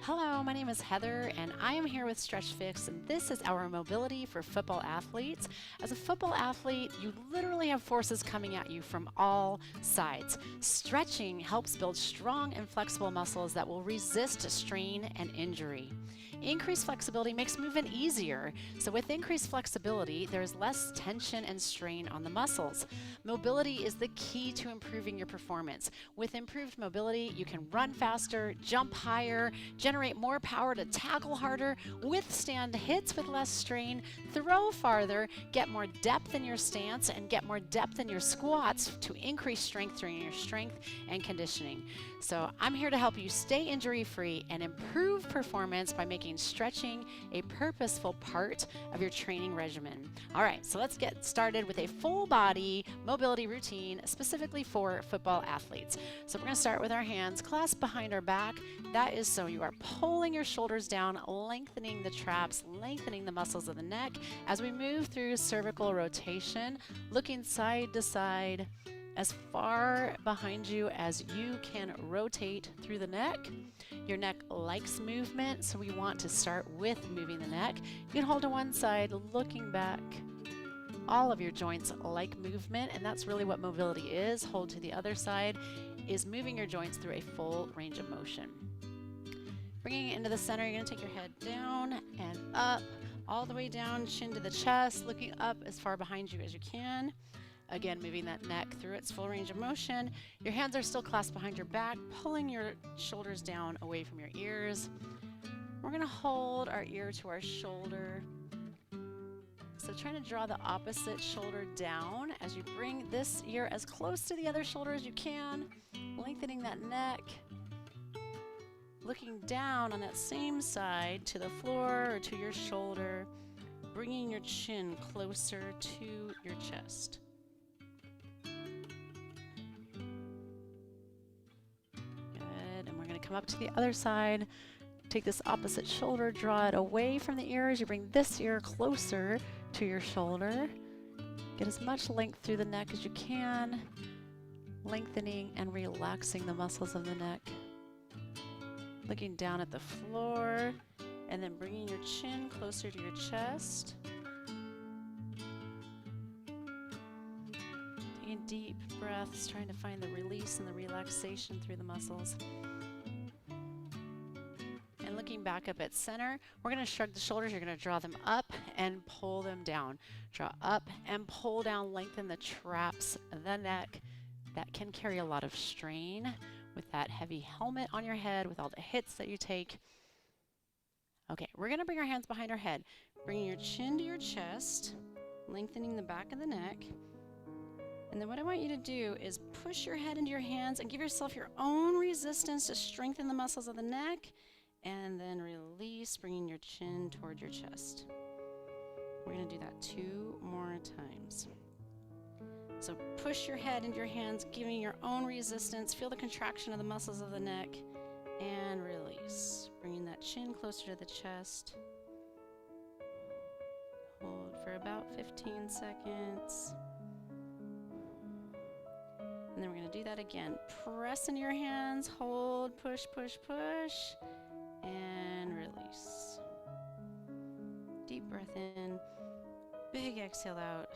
Hello, my name is Heather and I am here with StretchFix, and this is our mobility for football athletes. As a football athlete, you literally have forces coming at you from all sides. Stretching helps build strong and flexible muscles that will resist strain and injury. Increased flexibility makes movement easier. So with increased flexibility, there is less tension and strain on the muscles. Mobility is the key to improving your performance. With improved mobility, you can run faster, jump higher, generate more power to tackle harder, withstand hits with less strain, throw farther, get more depth in your stance, and get more depth in your squats to increase strength during your strength and conditioning. So I'm here to help you stay injury-free and improve performance by making stretching a purposeful part of your training regimen. All right, so let's get started with a full body mobility routine specifically for football athletes. So we're going to start with our hands clasped behind our back. That is so you are pulling your shoulders down, lengthening the traps, lengthening the muscles of the neck as we move through cervical rotation, looking side to side as far behind you as you can rotate through the neck. Your neck likes movement, so we want to start with moving the neck. You can hold to one side, looking back. All of your joints like movement, and that's really what mobility is. Hold to the other side is moving your joints through a full range of motion. Bringing it into the center, you're going to take your head down and up, all the way down, chin to the chest, looking up as far behind you as you can. Again, moving that neck through its full range of motion. Your hands are still clasped behind your back, pulling your shoulders down away from your ears. We're going to hold our ear to our shoulder. So trying to draw the opposite shoulder down as you bring this ear as close to the other shoulder as you can, lengthening that neck. Looking down on that same side to the floor or to your shoulder, bringing your chin closer to your chest. Come up to the other side, take this opposite shoulder, draw it away from the ears. You bring this ear closer to your shoulder. Get as much length through the neck as you can, lengthening and relaxing the muscles of the neck. Looking down at the floor and then bringing your chin closer to your chest. Taking deep breaths, trying to find the release and the relaxation through the muscles. Looking back up at center, we're going to shrug the shoulders. You're going to draw them up and pull them down. Draw up and pull down, lengthen the traps of the neck. That can carry a lot of strain with that heavy helmet on your head, with all the hits that you take. Okay, we're going to bring our hands behind our head, bringing your chin to your chest, lengthening the back of the neck. And then what I want you to do is push your head into your hands and give yourself your own resistance to strengthen the muscles of the neck. And then release, bringing your chin toward your chest. We're going to do that 2 more times. So push your head into your hands, giving your own resistance. Feel the contraction of the muscles of the neck. And release, bringing that chin closer to the chest. Hold for about 15 seconds. And then we're going to do that again. Press into your hands, hold, push, push, push. And release. Deep breath in, big exhale out.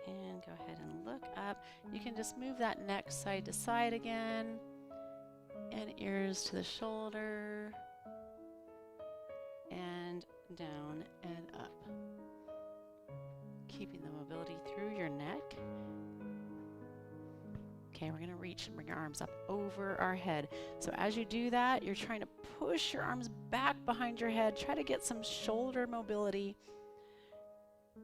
And go ahead and look up. You can just move that neck side to side again. And ears to the shoulder. And down and up. Keeping the mobility through your neck. Okay, we're going to reach and bring your arms up over our head. So as you do that, you're trying to push your arms back behind your head. Try to get some shoulder mobility.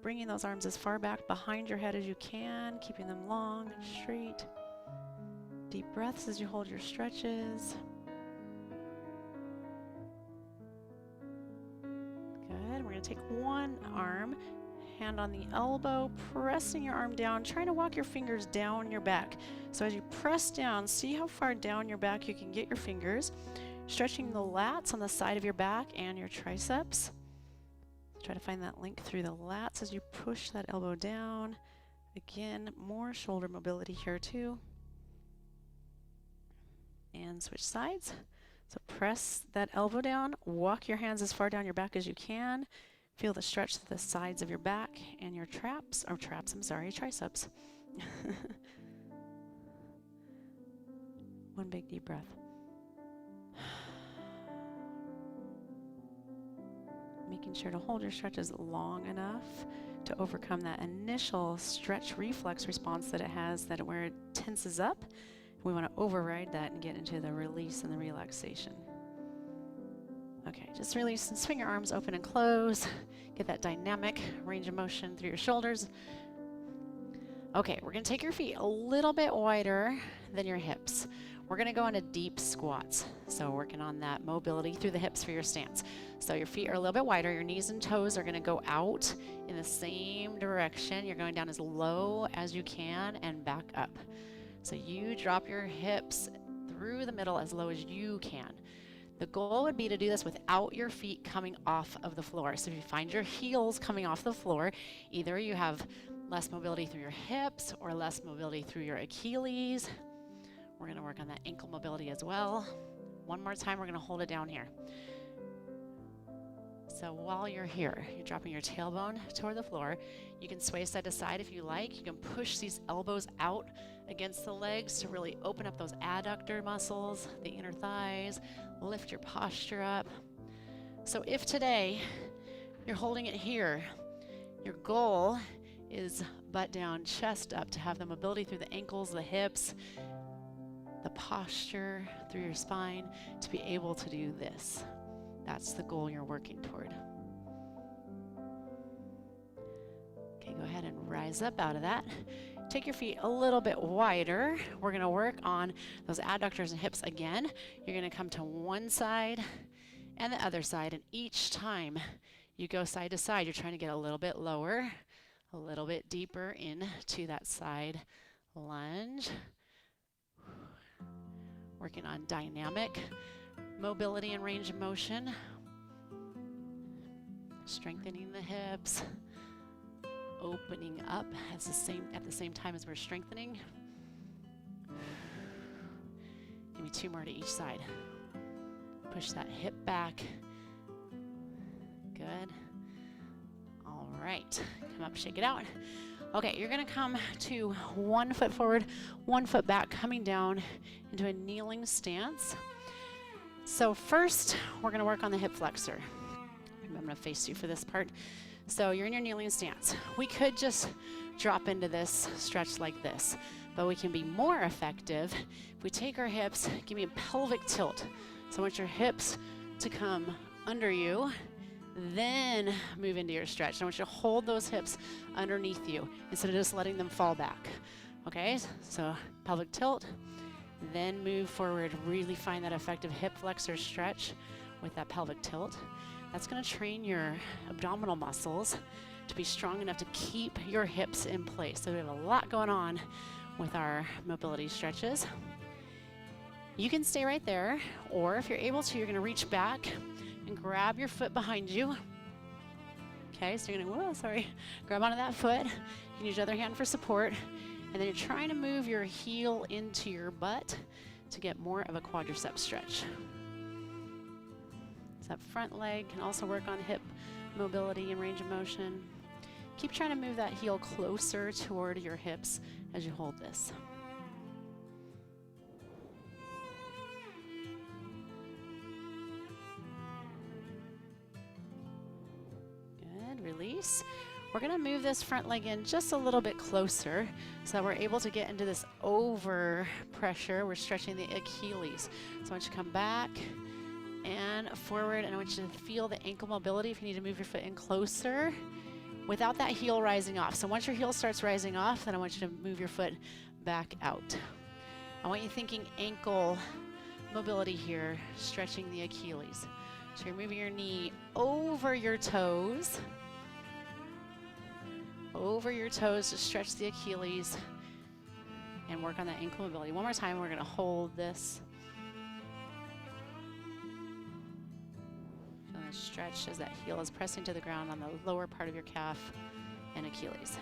Bringing those arms as far back behind your head as you can, keeping them long and straight. Deep breaths as you hold your stretches. Good. We're going to take one arm, hand on the elbow, pressing your arm down, trying to walk your fingers down your back. So as you press down, see how far down your back you can get your fingers, stretching the lats on the side of your back and your triceps. Try to find that link through the lats as you push that elbow down. Again, more shoulder mobility here too. And switch sides. So press that elbow down, walk your hands as far down your back as you can. Feel the stretch to the sides of your back and your triceps. One big deep breath. Making sure to hold your stretches long enough to overcome that initial stretch reflex response that it has, that where it tenses up. We want to override that and get into the release and the relaxation. Okay, just release and swing your arms open and close. Get that dynamic range of motion through your shoulders. Okay, we're going to take your feet a little bit wider than your hips. We're going to go into deep squats. So working on that mobility through the hips for your stance. So your feet are a little bit wider. Your knees and toes are going to go out in the same direction. You're going down as low as you can and back up. So you drop your hips through the middle as low as you can. The goal would be to do this without your feet coming off of the floor. So if you find your heels coming off the floor, either you have less mobility through your hips or less mobility through your Achilles. We're going to work on that ankle mobility as well. One more time, we're going to hold it down here. So while you're here, you're dropping your tailbone toward the floor. You can sway side to side if you like. You can push these elbows out against the legs to really open up those adductor muscles, the inner thighs, lift your posture up. So if today you're holding it here, your goal is butt down, chest up, to have the mobility through the ankles, the hips, the posture through your spine, to be able to do this. That's the goal you're working toward. Okay, go ahead and rise up out of that. Take your feet a little bit wider. We're going to work on those adductors and hips again. You're going to come to one side and the other side, and each time you go side to side, you're trying to get a little bit lower, a little bit deeper into that side lunge. Working on dynamic mobility and range of motion. Strengthening the hips. Opening up at the same time as we're strengthening. Give me 2 more to each side. Push that hip back. Good. All right. Come up, shake it out. Okay, you're going to come to 1 foot forward, 1 foot back, coming down into a kneeling stance. So first, we're going to work on the hip flexor. I'm going to face you for this part. So you're in your kneeling stance. We could just drop into this stretch like this, but we can be more effective if we take our hips, give me a pelvic tilt. So I want your hips to come under you, then move into your stretch. I want you to hold those hips underneath you instead of just letting them fall back. Okay, so pelvic tilt, then move forward. Really find that effective hip flexor stretch with that pelvic tilt. That's going to train your abdominal muscles to be strong enough to keep your hips in place. So we have a lot going on with our mobility stretches. You can stay right there, or if you're able to, you're going to reach back and grab your foot behind you. Okay, so you're going to, grab onto that foot. You can use your other hand for support. And then you're trying to move your heel into your butt to get more of a quadricep stretch. So that front leg can also work on hip mobility and range of motion. Keep trying to move that heel closer toward your hips as you hold this. Good, release. We're going to move this front leg in just a little bit closer so that we're able to get into this over pressure. We're stretching the Achilles. So I want you to come back and forward, and I want you to feel the ankle mobility if you need to move your foot in closer without that heel rising off. So once your heel starts rising off, then I want you to move your foot back out. I want you thinking ankle mobility here, stretching the Achilles. So you're moving your knee over your toes. Over your toes to stretch the Achilles and work on that ankle mobility. One more time, we're going to hold this. Feel the stretch as that heel is pressing to the ground on the lower part of your calf and Achilles.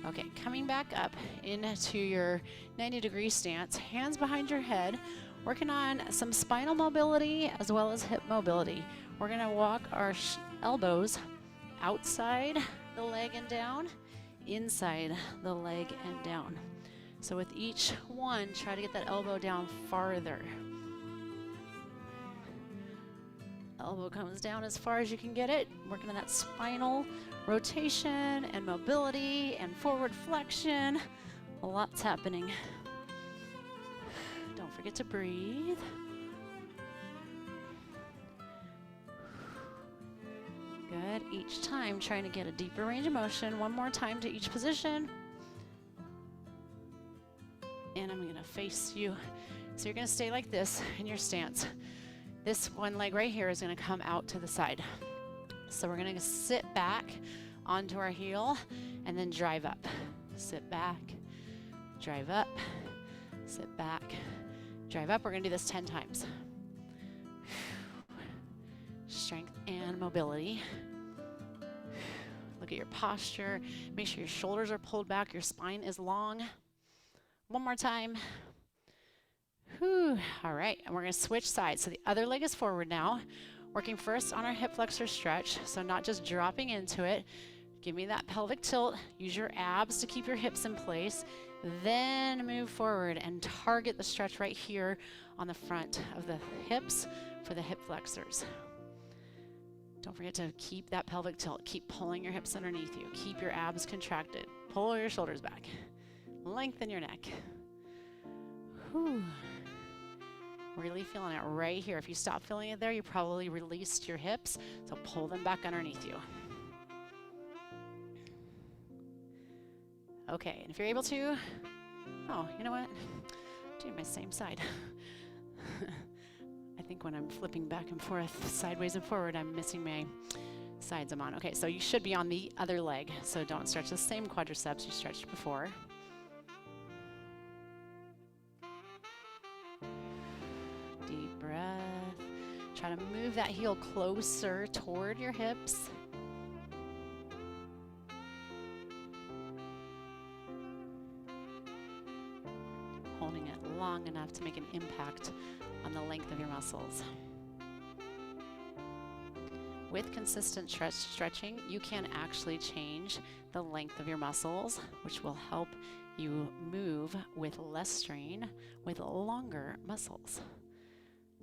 Okay, coming back up into your 90-degree stance, hands behind your head. working on some spinal mobility as well as hip mobility. We're gonna walk our elbows outside the leg and down, inside the leg and down. So with each one, try to get that elbow down farther. Elbow comes down as far as you can get it, working on that spinal rotation and mobility and forward flexion. A lot's happening. Don't forget to breathe. Good. Each time trying to get a deeper range of motion. One more time to each position. And I'm going to face you. So you're going to stay like this in your stance. This one leg right here is going to come out to the side. So we're going to sit back onto our heel and then drive up. Sit back, drive up, sit back, drive up. We're going to do this 10 times. Strength and mobility. Look at your posture. Make sure your shoulders are pulled back, your spine is long. One more time. Whew. All right, and we're going to switch sides. So the other leg is forward now. Working first on our hip flexor stretch, so not just dropping into it. Give me that pelvic tilt. Use your abs to keep your hips in place. Then move forward and target the stretch right here on the front of the hips for the hip flexors. Don't forget to keep that pelvic tilt. Keep pulling your hips underneath you. Keep your abs contracted. Pull your shoulders back. Lengthen your neck. Whew. Really feeling it right here. If you stop feeling it there, you probably released your hips, so pull them back underneath you. Okay, and if you're able to, oh, you know what? Do my same side. I think when I'm flipping back and forth, sideways and forward, I'm missing my sides I'm on. Okay, so you should be on the other leg, so don't stretch the same quadriceps you stretched before. Deep breath. Try to move that heel closer toward your hips. Holding it long enough to make an impact on the length of your muscles. With consistent stretching, you can actually change the length of your muscles, which will help you move with less strain with longer muscles.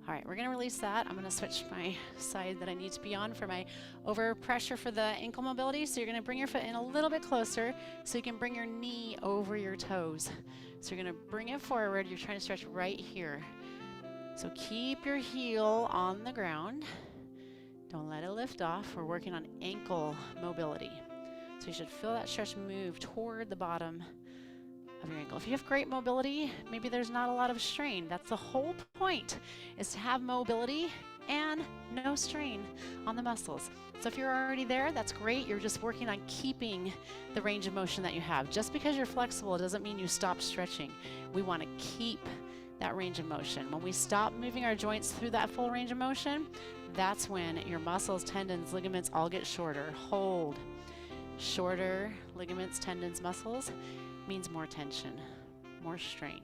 All right, we're gonna release that. I'm gonna switch my side that I need to be on for my overpressure for the ankle mobility. So you're gonna bring your foot in a little bit closer so you can bring your knee over your toes. So you're gonna bring it forward. You're trying to stretch right here. So keep your heel on the ground. Don't let it lift off. We're working on ankle mobility. So you should feel that stretch move toward the bottom of your ankle. If you have great mobility, maybe there's not a lot of strain. That's the whole point, is to have mobility and no strain on the muscles. So if you're already there, that's great. You're just working on keeping the range of motion that you have. Just because you're flexible doesn't mean you stop stretching. We want to keep that range of motion. When we stop moving our joints through that full range of motion, that's when your muscles, tendons, ligaments all get shorter. Hold. Shorter ligaments, tendons, muscles means more tension, more strain.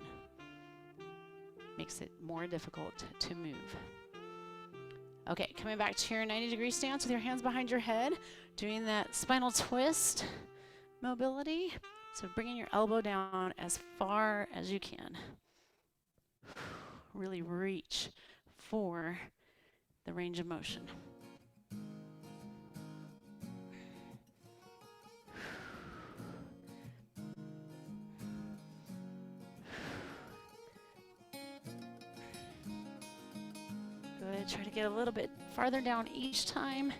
Makes it more difficult to move. Okay, coming back to your 90-degree stance with your hands behind your head, doing that spinal twist mobility. So bringing your elbow down as far as you can. Really reach for the range of motion. Good. Try to get a little bit farther down each time,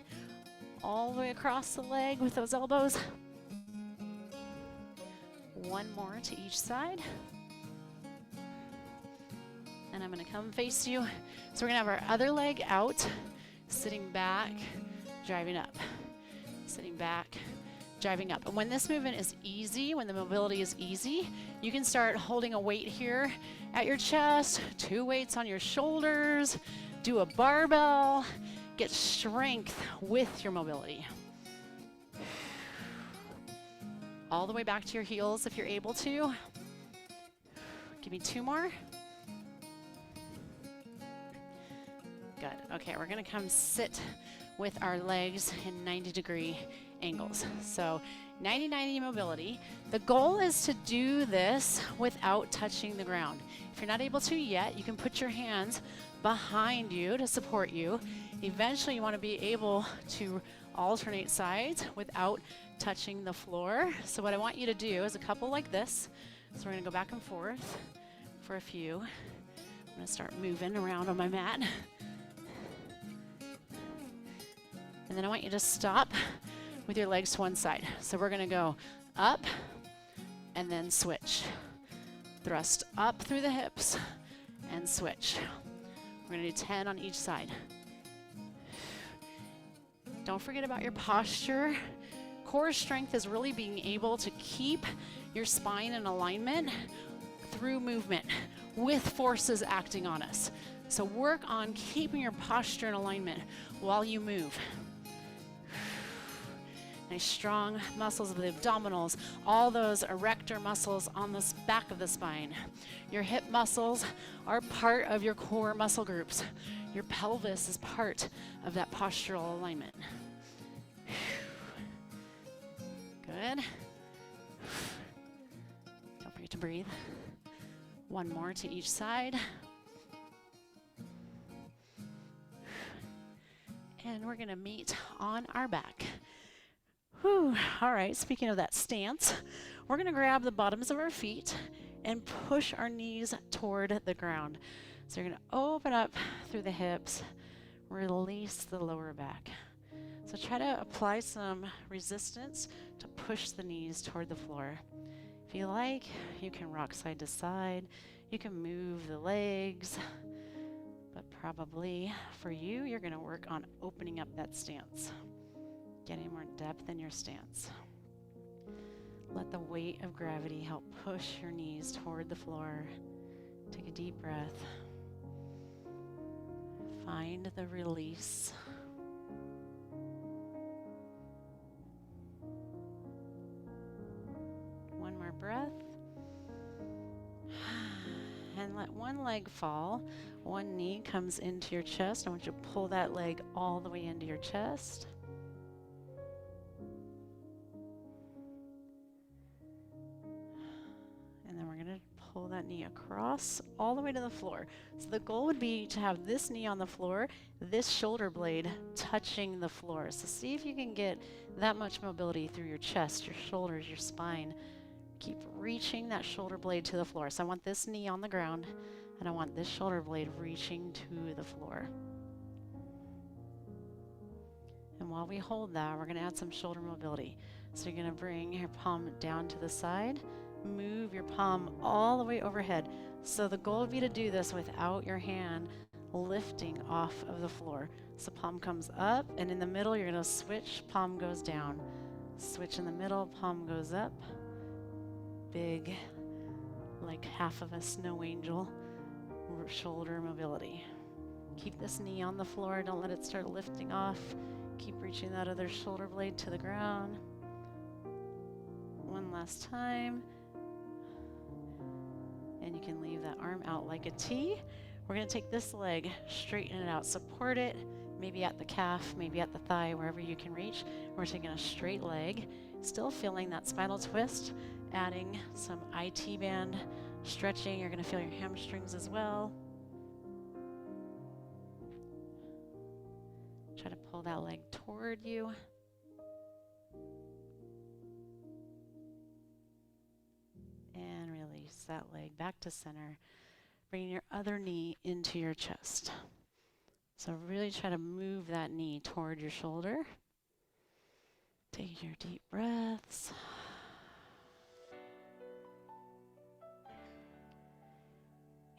all the way across the leg with those elbows. One more to each side. And I'm going to come face you. So we're going to have our other leg out, sitting back, driving up. Sitting back, driving up. And when this movement is easy, when the mobility is easy, you can start holding a weight here at your chest, 2 weights on your shoulders, do a barbell, get strength with your mobility. All the way back to your heels if you're able to. Give me 2 more. good. Okay, we're gonna come sit with our legs in 90-degree angles. So 90-90 mobility. The goal is to do this without touching the ground. If you're not able to yet, you can put your hands behind you to support you. Eventually you want to be able to alternate sides without touching the floor. So what I want you to do is a couple like this. So we're going to go back and forth for a few. I'm going to start moving around on my mat. And then I want you to stop with your legs to one side. So we're going to go up and then switch. Thrust up through the hips and switch. We're going to do 10 on each side. Don't forget about your posture. Core strength is really being able to keep your spine in alignment through movement with forces acting on us. So work on keeping your posture in alignment while you move. Nice strong muscles of the abdominals, all those erector muscles on the back of the spine. Your hip muscles are part of your core muscle groups. Your pelvis is part of that postural alignment. Good. Don't forget to breathe. One more to each side. And we're going to meet on our back. Whew. All right, speaking of that stance, we're going to grab the bottoms of our feet and push our knees toward the ground. So you're going to open up through the hips, release the lower back. So try to apply some resistance to push the knees toward the floor. If you like, you can rock side to side. You can move the legs, but probably for you, you're going to work on opening up that stance. Getting more depth in your stance. Let the weight of gravity help push your knees toward the floor. Take a deep breath. Find the release. One more breath. And let one leg fall. One knee comes into your chest. I want you to pull that leg all the way into your chest. Pull that knee across all the way to the floor. So the goal would be to have this knee on the floor, this shoulder blade touching the floor. So see if you can get that much mobility through your chest, your shoulders, your spine. Keep reaching that shoulder blade to the floor. So I want this knee on the ground, and I want this shoulder blade reaching to the floor. And while we hold that, we're going to add some shoulder mobility. So you're going to bring your palm down to the side. Move your palm all the way overhead. So the goal would be to do this without your hand lifting off of the floor. So palm comes up, and in the middle you're going to switch, palm goes down. Switch in the middle, palm goes up. Big, like half of a snow angel, shoulder mobility. Keep this knee on the floor, don't let it start lifting off. Keep reaching that other shoulder blade to the ground. One last time. And you can leave that arm out like a T. We're going to take this leg, straighten it out, support it, maybe at the calf, maybe at the thigh, wherever you can reach. We're taking a straight leg, still feeling that spinal twist, adding some IT band stretching. You're going to feel your hamstrings as well. Try to pull that leg toward you. And release that leg back to center. Bringing your other knee into your chest. So really try to move that knee toward your shoulder. Take your deep breaths.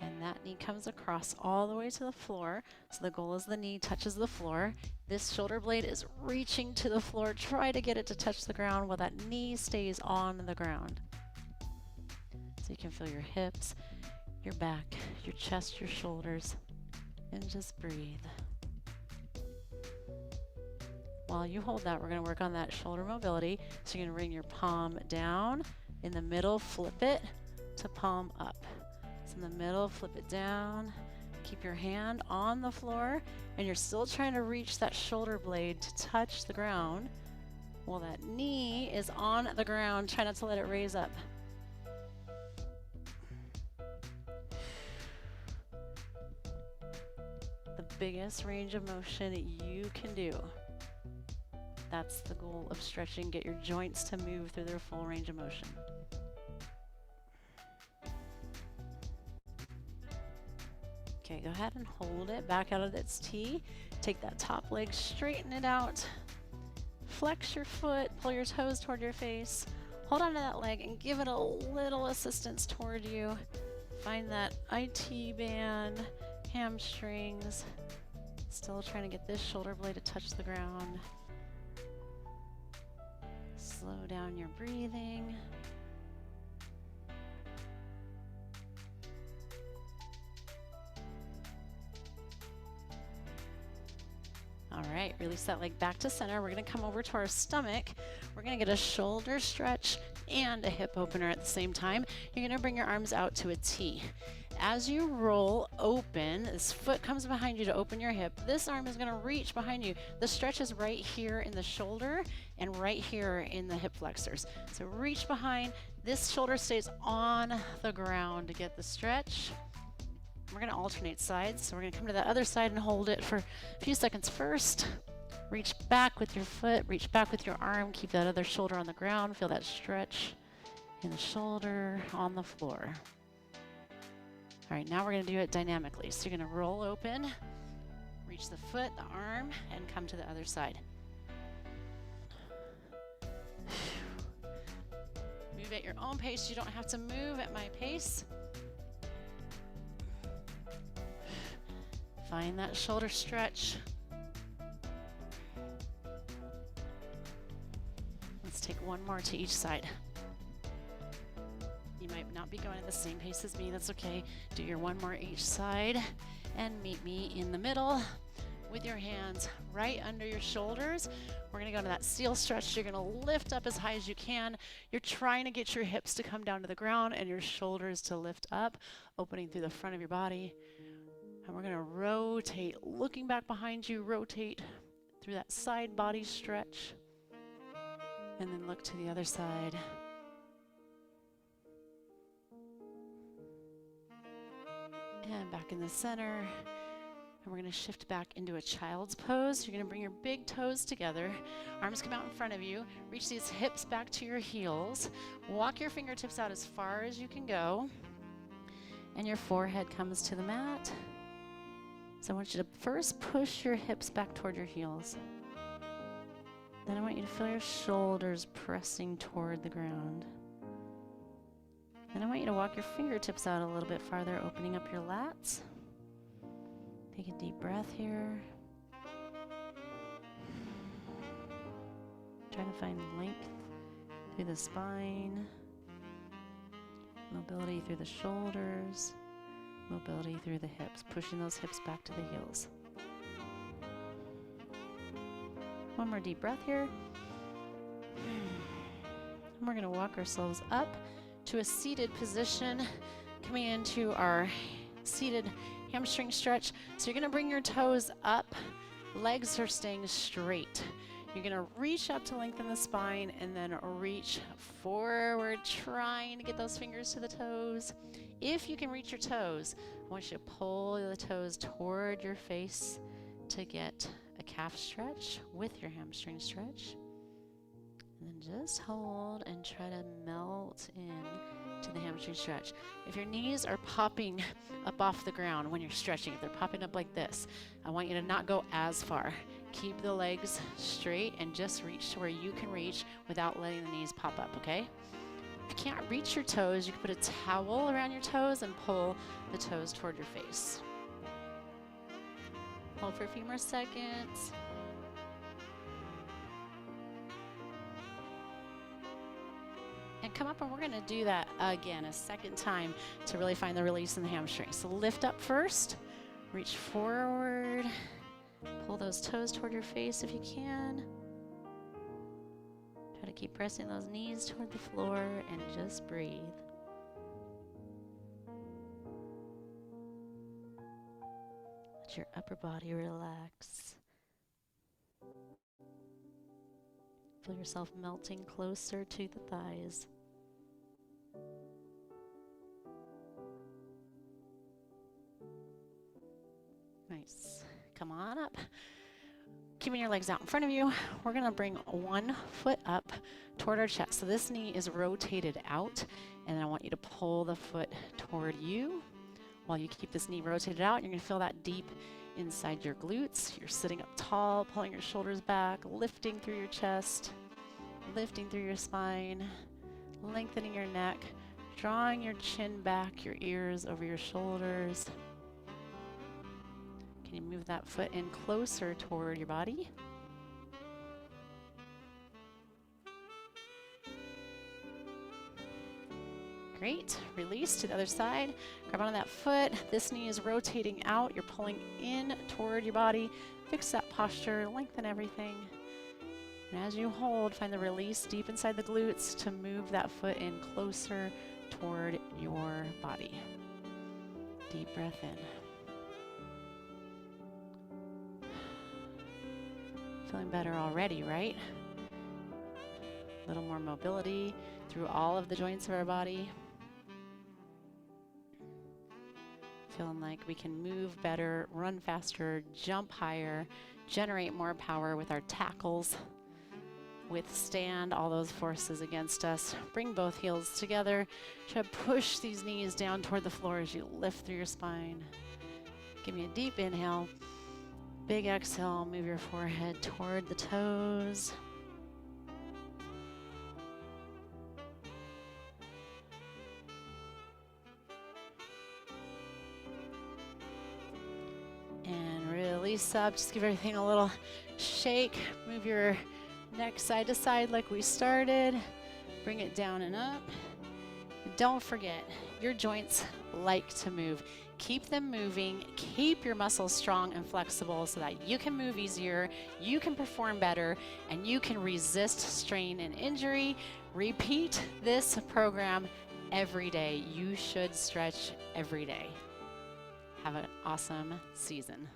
And that knee comes across all the way to the floor. So the goal is the knee touches the floor. This shoulder blade is reaching to the floor. Try to get it to touch the ground while that knee stays on the ground. So you can feel your hips, your back, your chest, your shoulders, and just breathe. While you hold that, we're going to work on that shoulder mobility. So you're going to bring your palm down. In the middle, flip it to palm up. So in the middle, flip it down. Keep your hand on the floor, and you're still trying to reach that shoulder blade to touch the ground. Well, that knee is on the ground. Try not to let it raise up. The biggest range of motion you can do. That's the goal of stretching. Get your joints to move through their full range of motion. Okay, go ahead and hold it back out of its T. Take that top leg, straighten it out. Flex your foot, pull your toes toward your face. Hold onto that leg and give it a little assistance toward you. Find that IT band, hamstrings. Still trying to get this shoulder blade to touch the ground. Slow down your breathing. All right, release that leg back to center. We're gonna come over to our stomach. We're gonna get a shoulder stretch and a hip opener at the same time. You're gonna bring your arms out to a T. As you roll open, this foot comes behind you to open your hip. This arm is gonna reach behind you. The stretch is right here in the shoulder and right here in the hip flexors. So reach behind. This shoulder stays on the ground to get the stretch. We're gonna alternate sides. So we're gonna come to the other side and hold it for a few seconds first. Reach back with your foot, reach back with your arm, keep that other shoulder on the ground, feel that stretch in the shoulder on the floor. All right, now we're gonna do it dynamically. So you're gonna roll open, reach the foot, the arm, and come to the other side. Move at your own pace. You don't have to move at my pace. Find that shoulder stretch. Let's take one more to each side. You might not be going at the same pace as me, that's okay. Do your one more each side and meet me in the middle with your hands right under your shoulders. We're gonna go to that seal stretch. You're gonna lift up as high as you can. You're trying to get your hips to come down to the ground and your shoulders to lift up, opening through the front of your body. And we're gonna rotate, looking back behind you, rotate through that side body stretch. And then look to the other side. And back in the center. And we're gonna shift back into a child's pose. You're gonna bring your big toes together. Arms come out in front of you. Reach these hips back to your heels. Walk your fingertips out as far as you can go. And your forehead comes to the mat. So I want you to first push your hips back toward your heels. Then I want you to feel your shoulders pressing toward the ground. Then I want you to walk your fingertips out a little bit farther, opening up your lats. Take a deep breath here. Try to find length through the spine, mobility through the shoulders, mobility through the hips, pushing those hips back to the heels. One more deep breath here. And we're gonna walk ourselves up to a seated position, coming into our seated hamstring stretch. So you're gonna bring your toes up, legs are staying straight. You're gonna reach up to lengthen the spine and then reach forward, trying to get those fingers to the toes. If you can reach your toes, I want you to pull the toes toward your face to get a calf stretch with your hamstring stretch. And then just hold and try to melt in to the hamstring stretch. If your knees are popping up off the ground when you're stretching, if they're popping up like this, I want you to not go as far. Keep the legs straight and just reach to where you can reach without letting the knees pop up, okay? If you can't reach your toes, you can put a towel around your toes and pull the toes toward your face. Hold for a few more seconds. And come up, and we're gonna do that again a second time to really find the release in the hamstring. So lift up first, reach forward, pull those toes toward your face if you can. Try to keep pressing those knees toward the floor and just breathe. your upper body relax. Feel yourself melting closer to the thighs. Nice. Come on up. Keeping your legs out in front of you, we're going to bring one foot up toward our chest. So this knee is rotated out, and I want you to pull the foot toward you. While you keep this knee rotated out, you're going to feel that deep inside your glutes. You're sitting up tall, pulling your shoulders back, lifting through your chest, lifting through your spine, lengthening your neck, drawing your chin back, your ears over your shoulders. Can you move that foot in closer toward your body? Great. Release to the other side. Grab onto that foot. This knee is rotating out. You're pulling in toward your body. Fix that posture. Lengthen everything. And as you hold, find the release deep inside the glutes to move that foot in closer toward your body. Deep breath in. Feeling better already, right? A little more mobility through all of the joints of our body. Feeling like we can move better, run faster, jump higher, generate more power with our tackles, withstand all those forces against us. Bring both heels together. Try to push these knees down toward the floor as you lift through your spine. Give me a deep inhale. Big exhale, move your forehead toward the toes. And release up, just give everything a little shake. Move your neck side to side like we started. Bring it down and up. And don't forget, your joints like to move. Keep them moving, keep your muscles strong and flexible so that you can move easier, you can perform better, and you can resist strain and injury. Repeat this program every day. You should stretch every day. Have an awesome season.